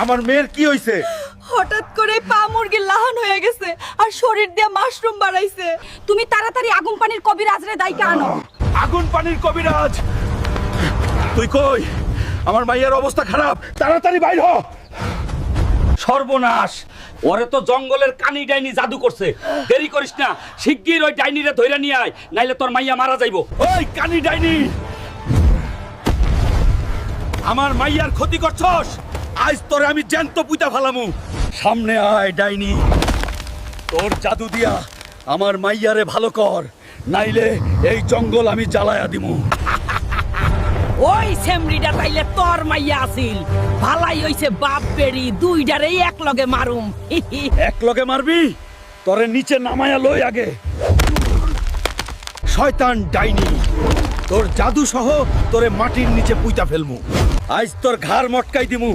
আমার মেয়ের কি হইছে? হঠাৎ করে পা মুরগির লাহান হয়ে গেছে আর শরীর দিয়ে মাশরুম বাড়াইছে। তুমি তাড়াতাড়ি আগুন পানির কবিরাজরে দাইকা আনো। আগুন পানির কবিরাজ? তুই কই? আমার মাইয়ার অবস্থা খারাপ, তাড়াতাড়ি বাইর হ। সর্বনাশ, ওরে তো জঙ্গলের কানি ডাইনি জাদু করছে। দেরি করিস না, শিগগির ওই ডাইনিরে ধইরা নিয়ে আয়, নাইলে তোর মাইয়া মারা যাইবো। ওই কানি ডাইনি, আমার মাইয়ার ক্ষতি করছস, আজ তোরে আমি জ্যান্ত পুইতা ফালামু। সামনে আয় ডাইনি, তোর জাদু দিয়া আমার মাইয়ারে ভালো কর, নাইলে এই জঙ্গল আমি জ্বালায়া দিমু। ওই সেমরিটা তাইলে তোর মাইয়া আছিল। ভালাই হইছে বাপ বেড়ি দুইটারেই এক লগে মারুম। এক লগে মারবি? তোরে নিচে নামায়া লই আগে। শয়তান ডাইনি, তোর জাদু সহ তোরে মাটির নিচে পুইতা ফেলমু। আজ তোর ঘাড় মটকাই দিমু।